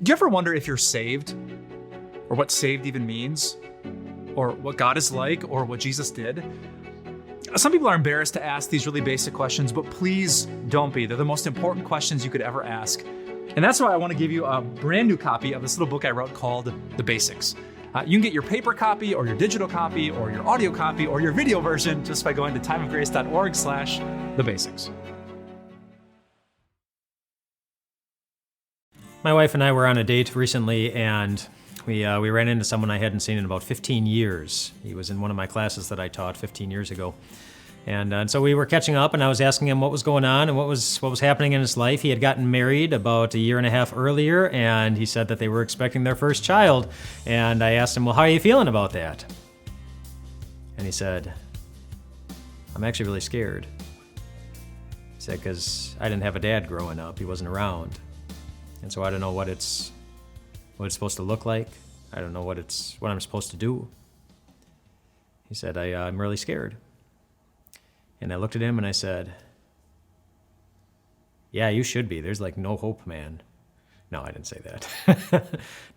Do you ever wonder if you're saved, or what saved even means, or what God is like, or what Jesus did? Some people are embarrassed to ask these really basic questions, but please don't be. They're the most important questions you could ever ask. And that's why I want to give you a brand new copy of this little book I wrote called The Basics. You can get your paper copy, or your digital copy, or your audio copy, or your video version just by going to timeofgrace.org/thebasics. My wife and I were on a date recently, and we ran into someone I hadn't seen in about 15 years. He was in one of my classes that I taught 15 years ago. And so we were catching up, and I was asking him what was going on and what was happening in his life. He had gotten married about a year and a half earlier, and he said that they were expecting their first child. And I asked him, well, how are you feeling about that? And he said, I'm actually really scared. He said, because I didn't have a dad growing up. He wasn't around. And so I don't know what it's supposed to look like. I don't know what I'm supposed to do. He said, I'm really scared. And I looked at him and I said, yeah, you should be. There's like no hope, man. No, I didn't say that.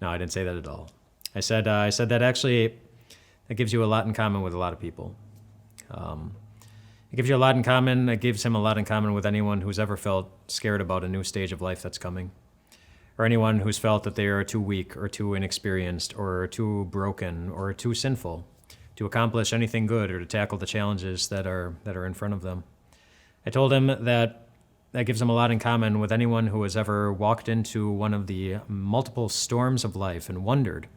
No, I didn't say that at all. I said that actually that gives you a lot in common with a lot of people. It gives you a lot in common. It gives him a lot in common with anyone who's ever felt scared about a new stage of life that's coming. Or anyone who's felt that they are too weak or too inexperienced or too broken or too sinful to accomplish anything good or to tackle the challenges that are in front of them. I told him that gives him a lot in common with anyone who has ever walked into one of the multiple storms of life and wondered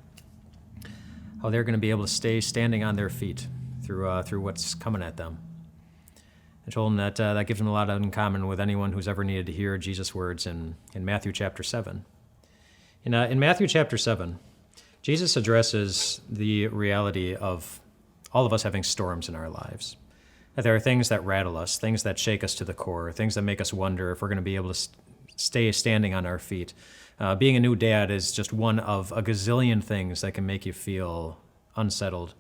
how they're going to be able to stay standing on their feet through what's coming at them. I told him that gives him a lot in common with anyone who's ever needed to hear Jesus' words in Matthew chapter 7. In Matthew chapter 7, Jesus addresses the reality of all of us having storms in our lives. That there are things that rattle us, things that shake us to the core, things that make us wonder if we're going to be able to stay standing on our feet. Being a new dad is just one of a gazillion things that can make you feel unsettled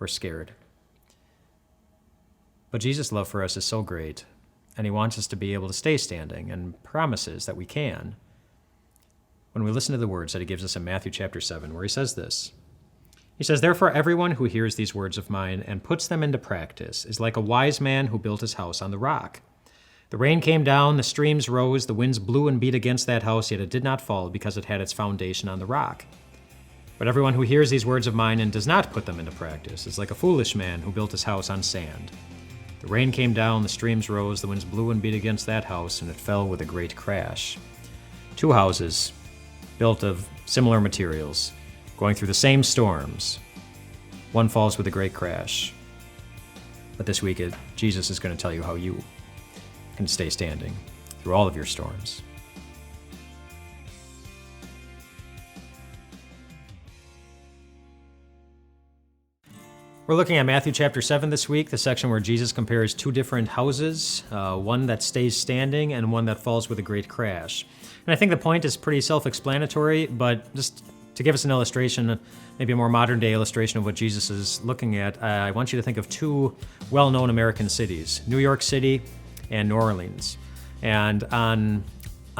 or scared. But Jesus' love for us is so great, and he wants us to be able to stay standing and promises that we can. When we listen to the words that he gives us in Matthew chapter 7, where he says this, he says, therefore everyone who hears these words of mine and puts them into practice is like a wise man who built his house on the rock. The rain came down, the streams rose, the winds blew and beat against that house, yet it did not fall because it had its foundation on the rock. But everyone who hears these words of mine and does not put them into practice is like a foolish man who built his house on sand. The rain came down, the streams rose, the winds blew and beat against that house, and it fell with a great crash. Two houses, built of similar materials, going through the same storms. One falls with a great crash. But this week, Jesus is going to tell you how you can stay standing through all of your storms. We're looking at Matthew chapter 7 this week, the section where Jesus compares two different houses, one that stays standing and one that falls with a great crash. And I think the point is pretty self-explanatory, but just to give us an illustration, maybe a more modern-day illustration of what Jesus is looking at, I want you to think of two well-known American cities, New York City and New Orleans. And on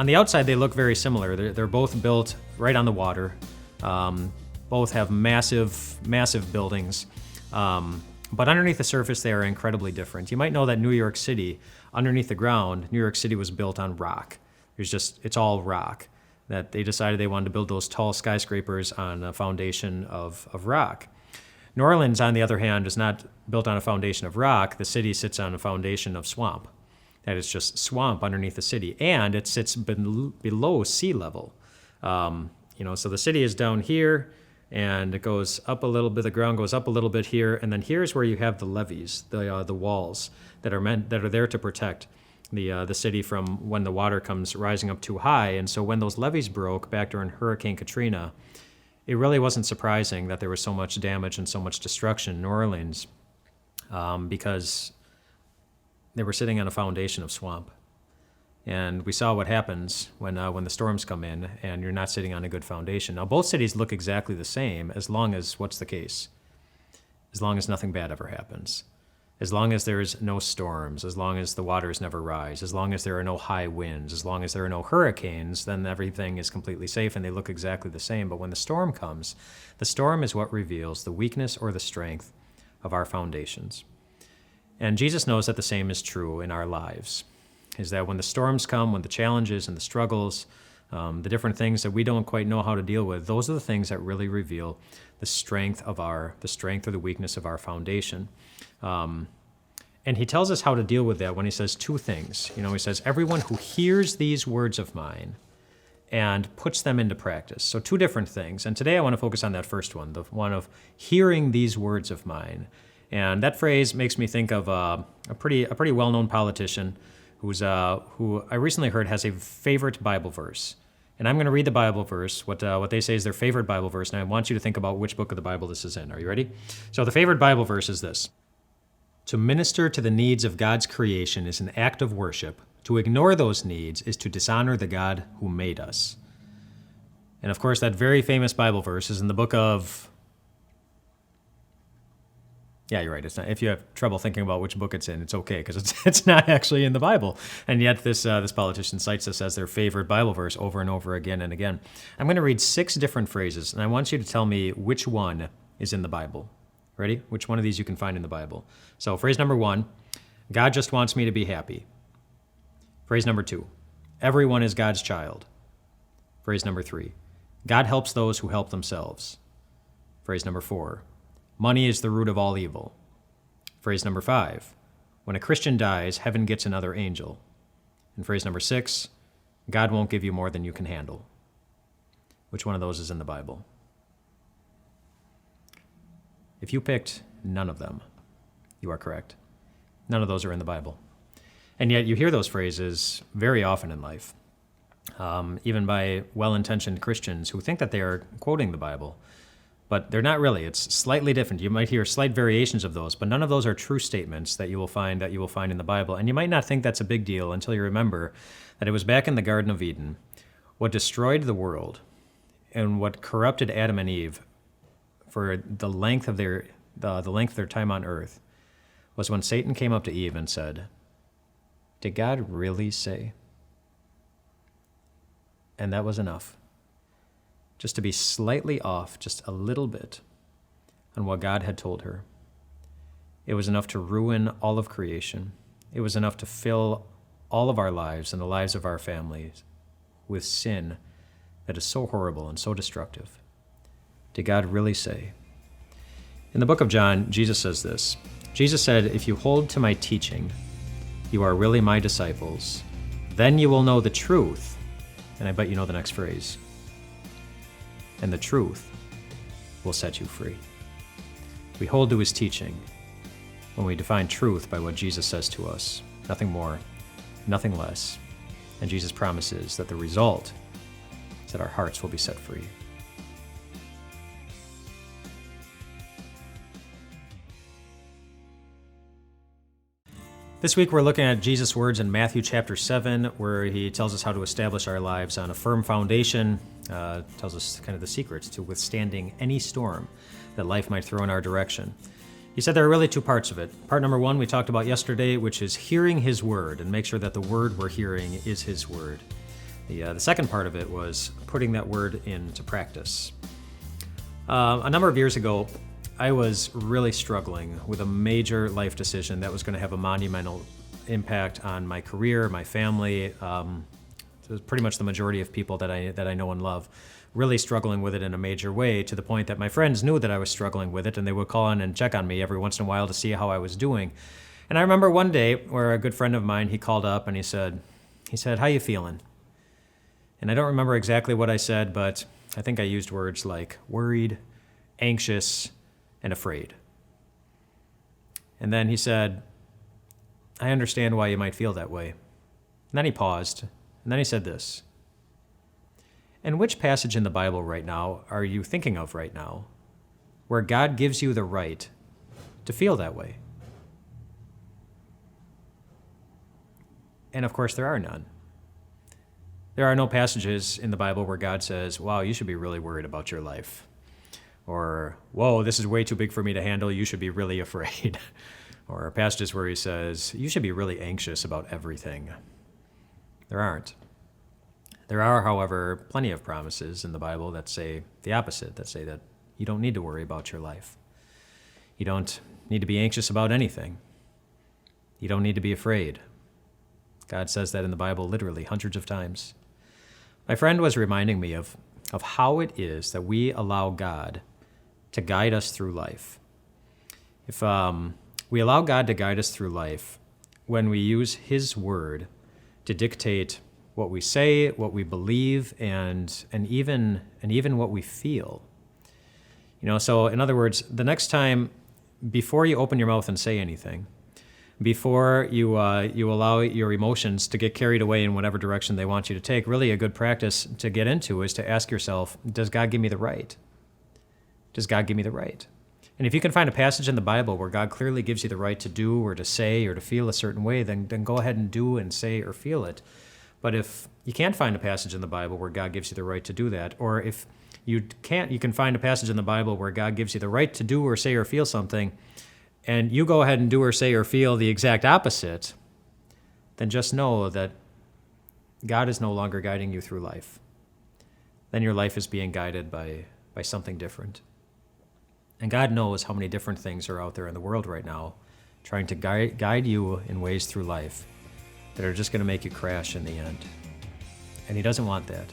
the outside, they look very similar. They're both built right on the water. Both have massive, massive buildings. But underneath the surface, they are incredibly different. You might know that New York City, underneath the ground, New York City was built on rock. It's all rock. That they decided they wanted to build those tall skyscrapers on a foundation of rock. New Orleans, on the other hand, is not built on a foundation of rock. The city sits on a foundation of swamp. That is just swamp underneath the city, and it sits below sea level. So the city is down here, and it goes up a little bit. The ground goes up a little bit here, and then here's where you have the levees, the walls that are there to protect the city from when the water comes rising up too high. And so when those levees broke back during Hurricane Katrina, it really wasn't surprising that there was so much damage and so much destruction in New Orleans because they were sitting on a foundation of swamp. And we saw what happens when the storms come in and you're not sitting on a good foundation. Now, both cities look exactly the same as long as what's the case? As long as nothing bad ever happens. as long as there's no storms, as long as the waters never rise, as long as there are no high winds, as long as there are no hurricanes, then everything is completely safe and they look exactly the same. But when the storm comes, the storm is what reveals the weakness or the strength of our foundations. And Jesus knows that the same is true in our lives, is that when the storms come, when the challenges and the struggles, the different things that we don't quite know how to deal with, those are the things that really reveal the strength or the weakness of our foundation. And he tells us how to deal with that when he says two things. He says, everyone who hears these words of mine and puts them into practice. So two different things. And today I want to focus on that first one, the one of hearing these words of mine. And that phrase makes me think of a pretty well-known politician who I recently heard has a favorite Bible verse. And I'm going to read the Bible verse, what they say is their favorite Bible verse, and I want you to think about which book of the Bible this is in. Are you ready? So the favorite Bible verse is this: to minister to the needs of God's creation is an act of worship. To ignore those needs is to dishonor the God who made us. And of course, that very famous Bible verse is in the book of... Yeah, you're right. It's not. If you have trouble thinking about which book it's in, it's okay, because it's not actually in the Bible. And yet this politician cites this as their favorite Bible verse over and over again and again. I'm going to read 6 different phrases, and I want you to tell me which one is in the Bible. Ready? Which one of these you can find in the Bible. So phrase number 1, God just wants me to be happy. Phrase number 2, everyone is God's child. Phrase number 3, God helps those who help themselves. Phrase number 4, money is the root of all evil. Phrase number 5, when a Christian dies, heaven gets another angel. And phrase number 6, God won't give you more than you can handle. Which one of those is in the Bible? If you picked none of them, you are correct. None of those are in the Bible. And yet you hear those phrases very often in life, even by well-intentioned Christians who think that they are quoting the Bible. But they're not really. It's slightly different. You might hear slight variations of those, but none of those are true statements that you will find in the Bible. And you might not think that's a big deal until you remember that it was back in the Garden of Eden. What destroyed the world and what corrupted Adam and Eve for the length of their time on earth was when Satan came up to Eve and said, "Did God really say?" And that was enough. Just to be slightly off, just a little bit, on what God had told her. It was enough to ruin all of creation. It was enough to fill all of our lives and the lives of our families with sin that is so horrible and so destructive. Did God really say? In the book of John, Jesus says this. Jesus said, "If you hold to my teaching, you are really my disciples. Then you will know the truth." And I bet you know the next phrase. "And the truth will set you free." We hold to his teaching when we define truth by what Jesus says to us. Nothing more, nothing less. And Jesus promises that the result is that our hearts will be set free. This week we're looking at Jesus' words in Matthew chapter 7, where he tells us how to establish our lives on a firm foundation, tells us kind of the secrets to withstanding any storm that life might throw in our direction. He said there are really 2 parts of it. Part number 1 we talked about yesterday, which is hearing his word and make sure that the word we're hearing is his word. The second part of it was putting that word into practice. A number of years ago, I was really struggling with a major life decision that was going to have a monumental impact on my career, my family, pretty much the majority of people that I know and love, really struggling with it in a major way, to the point that my friends knew that I was struggling with it, and they would call in and check on me every once in a while to see how I was doing. And I remember one day where a good friend of mine, he called up and he said, "How you feeling?" And I don't remember exactly what I said, but I think I used words like worried, anxious, and afraid. And then he said, "I understand why you might feel that way." And then he paused, and then he said this, "And which passage in the Bible right now are you thinking of right now where God gives you the right to feel that way?" And of course, there are none. There are no passages in the Bible where God says, "Wow, you should be really worried about your life." Or, "Whoa, this is way too big for me to handle, you should be really afraid." or passages where he says, you should be really anxious about everything. There aren't. There are, however, plenty of promises in the Bible that say the opposite, that say that you don't need to worry about your life. You don't need to be anxious about anything. You don't need to be afraid. God says that in the Bible literally hundreds of times. My friend was reminding me of how it is that we allow God to guide us through life. If we allow God to guide us through life when we use His Word to dictate what we say, what we believe, and even what we feel. So in other words, the next time, before you open your mouth and say anything, before you allow your emotions to get carried away in whatever direction they want you to take, really a good practice to get into is to ask yourself, does God give me the right? Does God give me the right? And if you can find a passage in the Bible where God clearly gives you the right to do or to say or to feel a certain way, then go ahead and do and say or feel it. But if you can't find a passage in the Bible where God gives you the right to do that, or if you can find a passage in the Bible where God gives you the right to do or say or feel something, and you go ahead and do or say or feel the exact opposite, then just know that God is no longer guiding you through life. Then your life is being guided by something different. And God knows how many different things are out there in the world right now trying to guide you in ways through life that are just going to make you crash in the end. And He doesn't want that.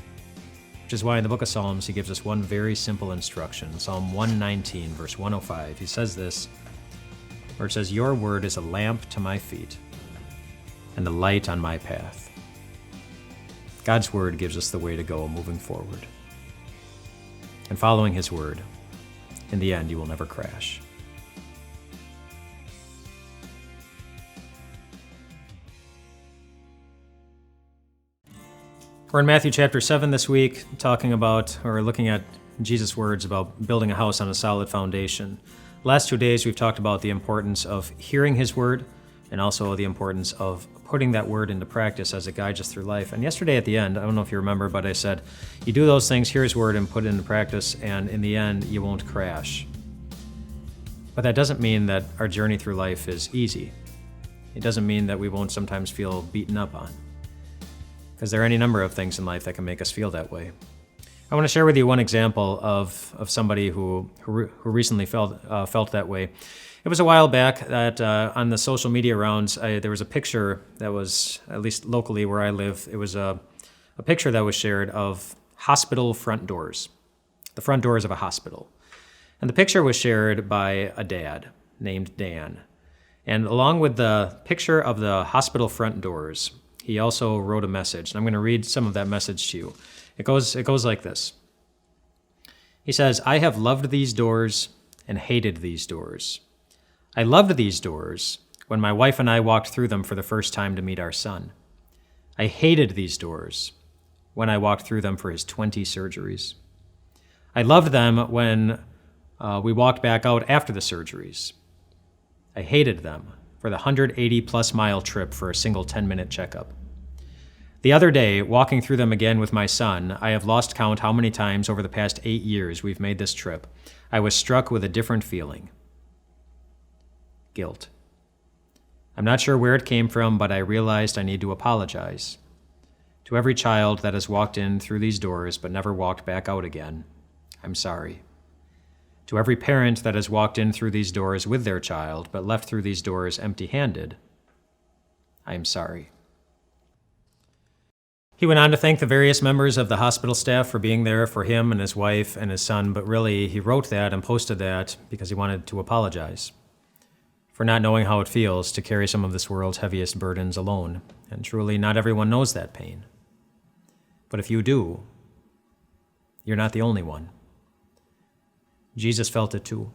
Which is why in the book of Psalms, He gives us one very simple instruction. Psalm 119, verse 105, He says this, where it says, your word is a lamp to my feet and a light on my path. God's word gives us the way to go moving forward. And following His word, in the end, you will never crash. We're in Matthew chapter 7 this week, looking at Jesus' words about building a house on a solid foundation. Last 2 days, we've talked about the importance of hearing His word and also the importance of putting that word into practice as it guides us through life. And yesterday at the end, I don't know if you remember, but I said, you do those things, hear His word, and put it into practice, and in the end, you won't crash. But that doesn't mean that our journey through life is easy. It doesn't mean that we won't sometimes feel beaten up on. Because there are any number of things in life that can make us feel that way. I want to share with you one example of somebody who recently felt that way. It was a while back that on the social media rounds, there was a picture that was, at least locally where I live, it was a picture that was shared of hospital front doors, the front doors of a hospital. And the picture was shared by a dad named Dan. And along with the picture of the hospital front doors, he also wrote a message. And I'm going to read some of that message to you. It goes like this. He says, I have loved these doors and hated these doors. I loved these doors when my wife and I walked through them for the first time to meet our son. I hated these doors when I walked through them for his 20 surgeries. I loved them when we walked back out after the surgeries. I hated them for the 180-plus mile trip for a single 10-minute checkup. The other day, walking through them again with my son, I have lost count how many times over the past 8 years we've made this trip. I was struck with a different feeling. Guilt. I'm not sure where it came from, but I realized I need to apologize. To every child that has walked in through these doors but never walked back out again, I'm sorry. To every parent that has walked in through these doors with their child but left through these doors empty-handed, I am sorry. He went on to thank the various members of the hospital staff for being there for him and his wife and his son, but really he wrote that and posted that because he wanted to apologize for not knowing how it feels to carry some of this world's heaviest burdens alone. And truly, not everyone knows that pain. But if you do, you're not the only one. Jesus felt it too,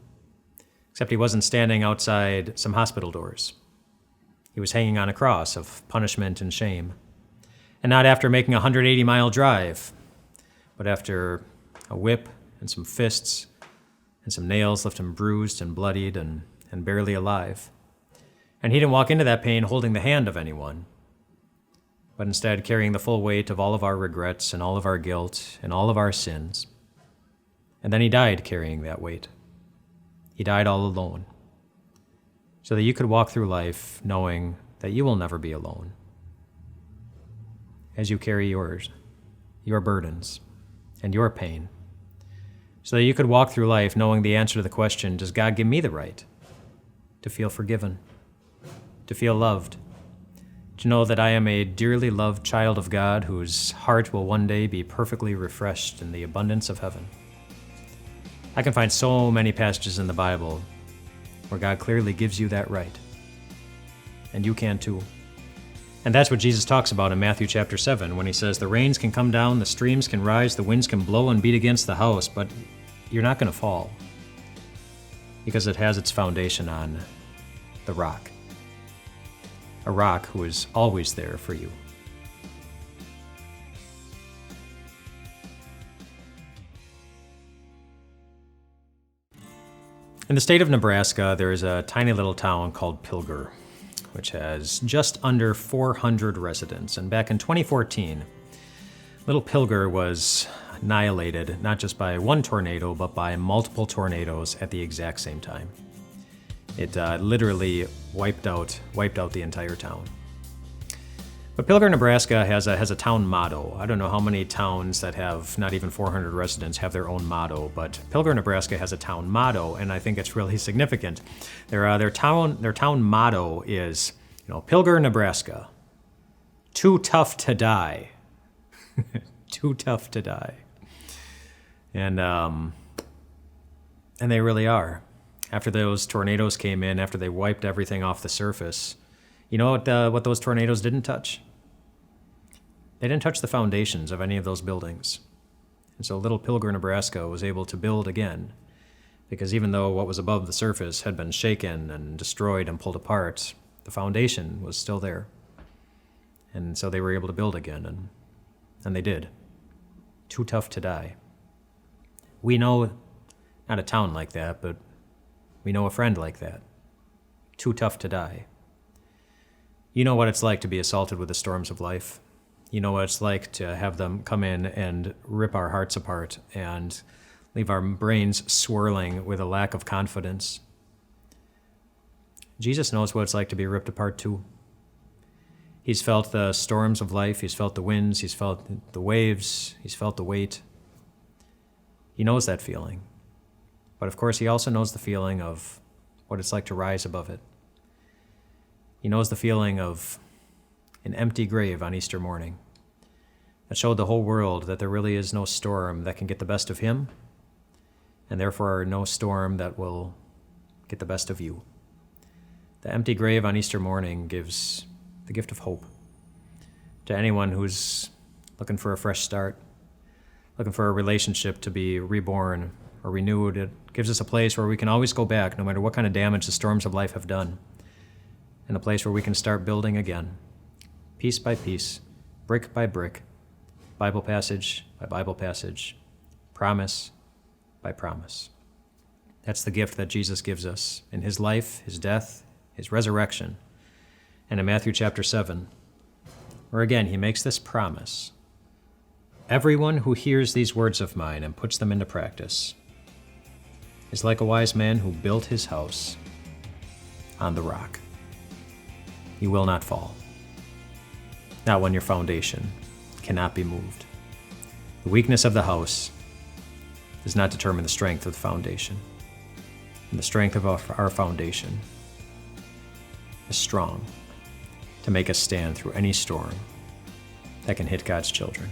except he wasn't standing outside some hospital doors. He was hanging on a cross of punishment and shame. And not after making a 180-mile drive, but after a whip and some fists and some nails left him bruised and bloodied and barely alive. And he didn't walk into that pain holding the hand of anyone, but instead carrying the full weight of all of our regrets and all of our guilt and all of our sins. And then he died carrying that weight. He died all alone, so that you could walk through life knowing that you will never be alone as you carry your burdens, and your pain, so that you could walk through life knowing the answer to the question, does God give me the right to feel forgiven, to feel loved, to know that I am a dearly loved child of God whose heart will one day be perfectly refreshed in the abundance of heaven. I can find so many passages in the Bible where God clearly gives you that right, and you can too. And that's what Jesus talks about in Matthew chapter 7 when he says, the rains can come down, the streams can rise, the winds can blow and beat against the house, but you're not going to fall because it has its foundation on the rock. A rock who is always there for you. In the state of Nebraska, there is a tiny little town called Pilger, which has just under 400 residents. And back in 2014, little Pilger was annihilated not just by one tornado, but by multiple tornadoes at the exact same time. It literally wiped out the entire town. But Pilger, Nebraska has a town motto. I don't know how many towns that have not even 400 residents have their own motto, but Pilger, Nebraska has a town motto, and I think it's really significant. Their town motto is, Pilger, Nebraska, too tough to die. Too tough to die. And they really are. After those tornadoes came in, after they wiped everything off the surface, you know what those tornadoes didn't touch? They didn't touch the foundations of any of those buildings. And so little Pilger, Nebraska was able to build again, because even though what was above the surface had been shaken and destroyed and pulled apart, the foundation was still there. And so they were able to build again, and they did. Too tough to die. We know not a town like that, but we know a friend like that. Too tough to die. You know what it's like to be assaulted with the storms of life. You know what it's like to have them come in and rip our hearts apart and leave our brains swirling with a lack of confidence. Jesus knows what it's like to be ripped apart too. He's felt the storms of life. He's felt the winds. He's felt the waves. He's felt the weight. He knows that feeling. But of course, he also knows the feeling of what it's like to rise above it. He knows the feeling of an empty grave on Easter morning that showed the whole world that there really is no storm that can get the best of him, and therefore no storm that will get the best of you. The empty grave on Easter morning gives the gift of hope to anyone who's looking for a fresh start, looking for a relationship to be reborn or renewed. It gives us a place where we can always go back, no matter what kind of damage the storms of life have done, and a place where we can start building again, piece by piece, brick by brick, Bible passage by Bible passage, promise by promise. That's the gift that Jesus gives us in his life, his death, his resurrection, and in Matthew chapter 7, where again he makes this promise. Everyone who hears these words of mine and puts them into practice is like a wise man who built his house on the rock. You will not fall. Not when your foundation cannot be moved. The weakness of the house does not determine the strength of the foundation. And the strength of our foundation is strong to make us stand through any storm that can hit God's children.